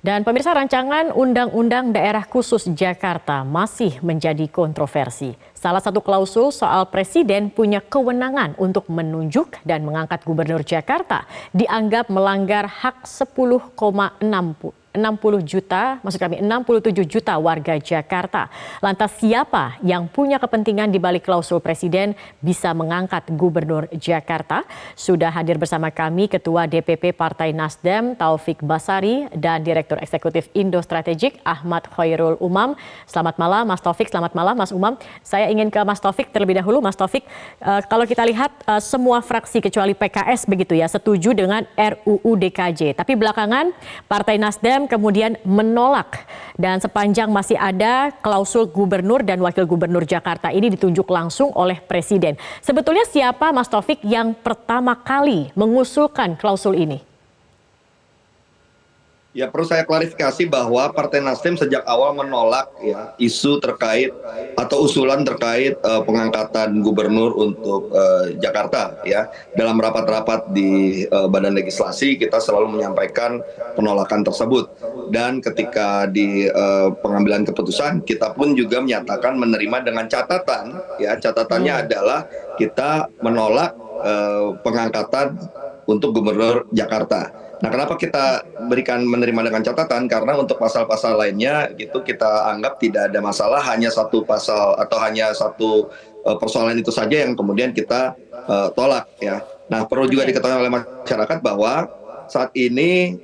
Dan pemirsa, rancangan Undang-Undang Daerah Khusus Jakarta masih menjadi kontroversi. Salah satu klausul soal presiden punya kewenangan untuk menunjuk dan mengangkat gubernur Jakarta dianggap melanggar hak 67 juta warga Jakarta. Lantas siapa yang punya kepentingan di balik klausul presiden bisa mengangkat gubernur Jakarta? Sudah hadir bersama kami Ketua DPP Partai Nasdem Taufik Basari dan Direktur Eksekutif Indo Strategik Ahmad Khairul Umam. Selamat malam Mas Taufik, selamat malam Mas Umam. Saya ingin ke Mas Taufik terlebih dahulu. Mas Taufik, kalau kita lihat semua fraksi kecuali PKS begitu ya setuju dengan RUU DKJ. Tapi belakangan Partai Nasdem kemudian menolak, dan sepanjang masih ada klausul gubernur dan wakil gubernur Jakarta ini ditunjuk langsung oleh presiden. Sebetulnya siapa Mas Taufik yang pertama kali mengusulkan klausul ini? Ya, perlu saya klarifikasi bahwa Partai Nasdem sejak awal menolak ya isu terkait atau usulan terkait pengangkatan gubernur untuk Jakarta ya. Dalam rapat-rapat di Badan Legislasi kita selalu menyampaikan penolakan tersebut, dan ketika di pengambilan keputusan kita pun juga menyatakan menerima dengan catatan ya, catatannya adalah kita menolak pengangkatan untuk gubernur Jakarta. Nah, kenapa kita berikan menerima dengan catatan? Karena untuk pasal-pasal lainnya gitu kita anggap tidak ada masalah, hanya satu pasal atau hanya satu persoalan itu saja yang kemudian kita tolak ya. Nah, perlu juga diketahui oleh masyarakat bahwa saat ini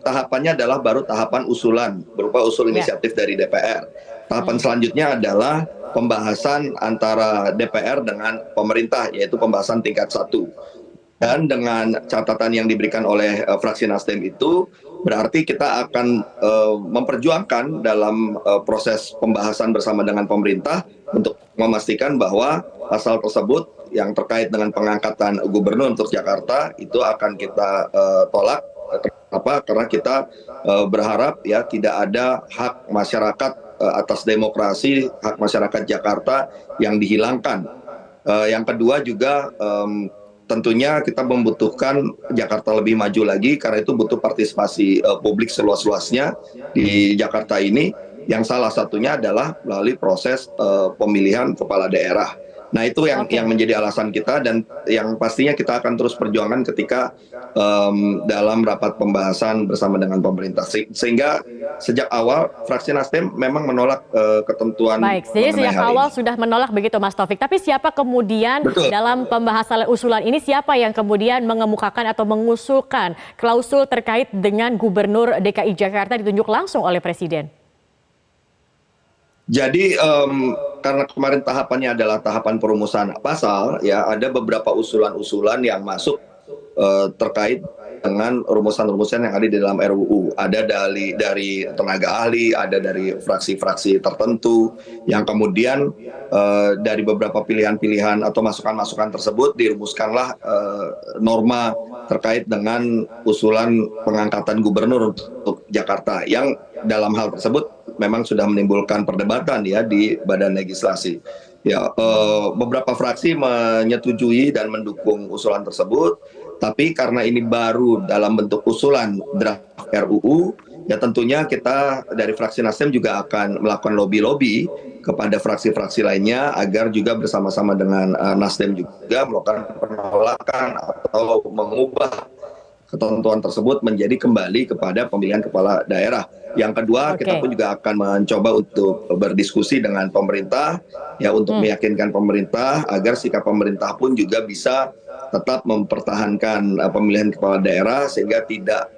tahapannya adalah baru tahapan usulan berupa usul inisiatif dari DPR. Tahapan selanjutnya adalah pembahasan antara DPR dengan pemerintah, yaitu pembahasan tingkat 1. Dan dengan catatan yang diberikan oleh fraksi Nasdem itu berarti kita akan memperjuangkan dalam proses pembahasan bersama dengan pemerintah untuk memastikan bahwa pasal tersebut yang terkait dengan pengangkatan gubernur untuk Jakarta itu akan kita tolak. Kenapa? Karena kita berharap ya tidak ada hak masyarakat atas demokrasi, hak masyarakat Jakarta yang dihilangkan. Yang kedua juga tentunya kita membutuhkan Jakarta lebih maju lagi, karena itu butuh partisipasi publik seluas-luasnya di Jakarta ini, yang salah satunya adalah melalui proses pemilihan kepala daerah. Nah, itu yang menjadi alasan kita, dan yang pastinya kita akan terus perjuangan ketika dalam rapat pembahasan bersama dengan pemerintah. Sehingga sejak awal fraksi Nasdem memang menolak ketentuan. Baik, jadi sejak awal sudah menolak begitu Mas Taufik. Tapi siapa kemudian dalam pembahasan usulan ini, siapa yang kemudian mengemukakan atau mengusulkan klausul terkait dengan gubernur DKI Jakarta ditunjuk langsung oleh presiden? Jadi karena kemarin tahapannya adalah tahapan perumusan pasal, ya ada beberapa usulan-usulan yang masuk terkait dengan rumusan-rumusan yang ada di dalam RUU. Ada dari tenaga ahli, ada dari fraksi-fraksi tertentu, yang kemudian dari beberapa pilihan-pilihan atau masukan-masukan tersebut dirumuskanlah norma terkait dengan usulan pengangkatan gubernur untuk Jakarta, yang dalam hal tersebut memang sudah menimbulkan perdebatan ya di Badan Legislasi. Ya, beberapa fraksi menyetujui dan mendukung usulan tersebut, tapi karena ini baru dalam bentuk usulan draft RUU, ya tentunya kita dari fraksi Nasdem juga akan melakukan lobby-lobby kepada fraksi-fraksi lainnya agar juga bersama-sama dengan Nasdem juga melakukan penolakan atau mengubah ketentuan tersebut menjadi kembali kepada pemilihan kepala daerah. Yang kedua, kita pun juga akan mencoba untuk berdiskusi dengan pemerintah ya, untuk meyakinkan pemerintah agar sikap pemerintah pun juga bisa tetap mempertahankan pemilihan kepala daerah, sehingga tidak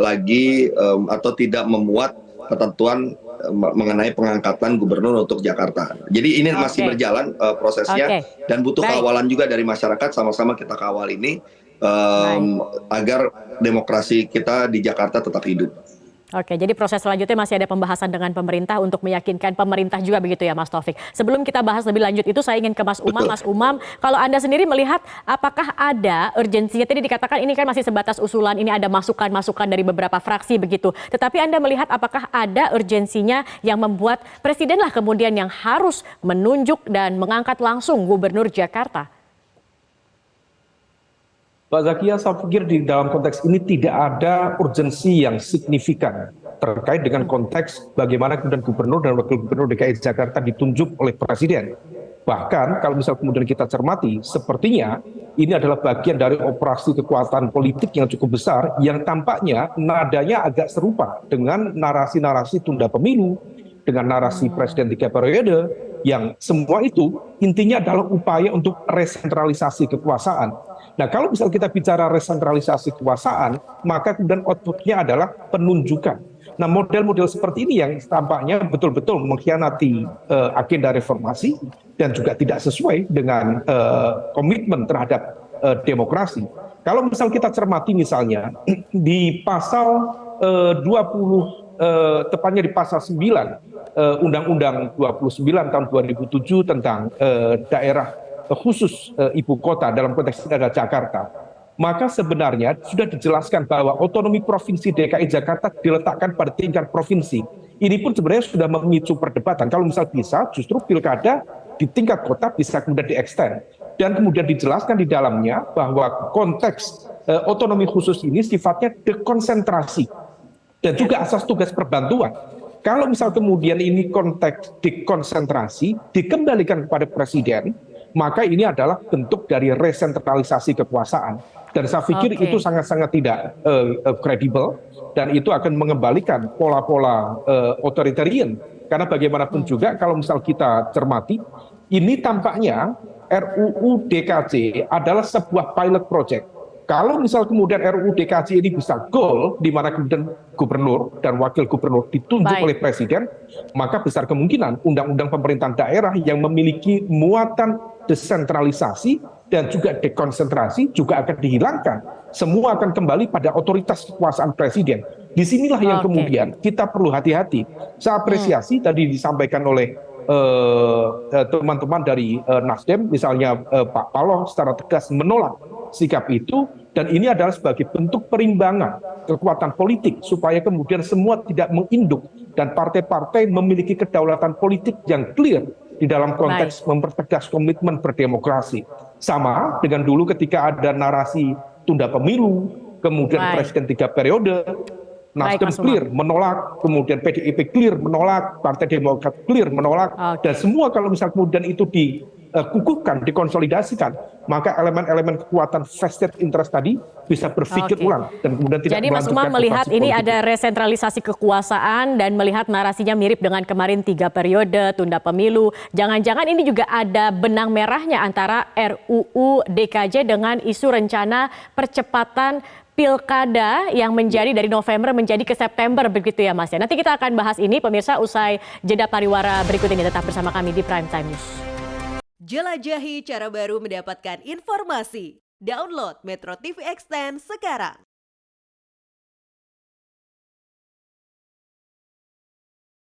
lagi atau tidak memuat ketentuan mengenai pengangkatan gubernur untuk Jakarta. Jadi ini masih berjalan prosesnya, dan butuh kawalan juga dari masyarakat. Sama-sama kita kawal ini agar demokrasi kita di Jakarta tetap hidup. Oke, jadi proses selanjutnya masih ada pembahasan dengan pemerintah untuk meyakinkan pemerintah juga begitu ya Mas Taufik. Sebelum kita bahas lebih lanjut itu, saya ingin ke Mas Umam. Mas Umam, kalau Anda sendiri melihat apakah ada urgensinya? Tadi dikatakan ini kan masih sebatas usulan, ini ada masukan-masukan dari beberapa fraksi begitu. Tetapi Anda melihat apakah ada urgensinya yang membuat presiden lah kemudian yang harus menunjuk dan mengangkat langsung gubernur Jakarta? Pak Zakia, saya pikir di dalam konteks ini tidak ada urgensi yang signifikan terkait dengan konteks bagaimana kemudian gubernur dan wakil gubernur DKI Jakarta ditunjuk oleh presiden. Bahkan kalau misal kemudian kita cermati, sepertinya ini adalah bagian dari operasi kekuatan politik yang cukup besar yang tampaknya nadanya agak serupa dengan narasi-narasi tunda pemilu, dengan narasi presiden 3 periode, yang semua itu intinya adalah upaya untuk resentralisasi kekuasaan. Nah, kalau misal kita bicara resentralisasi kekuasaan, maka kemudian outputnya adalah penunjukan. Nah, model-model seperti ini yang tampaknya betul-betul mengkhianati agenda reformasi dan juga tidak sesuai dengan komitmen terhadap demokrasi. Kalau misal kita cermati misalnya di pasal 20, tepatnya di pasal 9 Undang-Undang 29 tahun 2007 tentang daerah khusus ibu kota, dalam konteks ini adalah Jakarta, maka sebenarnya sudah dijelaskan bahwa otonomi provinsi DKI Jakarta diletakkan pada tingkat provinsi. Ini pun sebenarnya sudah memicu perdebatan. Kalau misal bisa, justru pilkada di tingkat kota bisa kemudian diekstend. Dan kemudian dijelaskan di dalamnya bahwa konteks otonomi khusus ini sifatnya dekonsentrasi dan juga asas tugas perbantuan. Kalau misal kemudian ini konteks dekonsentrasi dikembalikan kepada presiden, maka ini adalah bentuk dari resentralisasi kekuasaan. Dan saya pikir itu sangat-sangat tidak kredibel, dan itu akan mengembalikan pola-pola otoritarian. Karena bagaimanapun juga kalau misal kita cermati, ini tampaknya RUU DKJ adalah sebuah pilot project. Kalau misal kemudian RUU DKJ ini bisa goal, di mana kemudian gubernur dan wakil gubernur ditunjuk oleh presiden, maka besar kemungkinan undang-undang pemerintahan daerah yang memiliki muatan desentralisasi dan juga dekonsentrasi juga akan dihilangkan. Semua akan kembali pada otoritas kekuasaan presiden. Disinilah yang kemudian kita perlu hati-hati. Saya apresiasi tadi disampaikan oleh teman-teman dari Nasdem, misalnya Pak Paloh secara tegas menolak sikap itu, dan ini adalah sebagai bentuk perimbangan kekuatan politik supaya kemudian semua tidak menginduk dan partai-partai memiliki kedaulatan politik yang clear di dalam konteks mempertegas komitmen berdemokrasi. Sama dengan dulu ketika ada narasi tunda pemilu, kemudian presiden 3 periode, Nasdem clear menolak, kemudian PDIP clear menolak, Partai Demokrat clear menolak, dan semua kalau misal kemudian itu dikukuhkan, dikonsolidasikan, maka elemen-elemen kekuatan vested interest tadi bisa berpikir ulang dan kemudian tidak. Jadi Mas Umam melihat ini ada resentralisasi kekuasaan dan melihat narasinya mirip dengan kemarin 3 periode, tunda pemilu. Jangan-jangan ini juga ada benang merahnya antara RUU DKJ dengan isu rencana percepatan pilkada yang menjadi dari November menjadi ke September, begitu ya Mas ya. Nanti kita akan bahas ini pemirsa usai jeda pariwara berikut ini. Tetap bersama kami di Prime Time News. Jelajahi cara baru mendapatkan informasi. Download Metro TV Extend sekarang.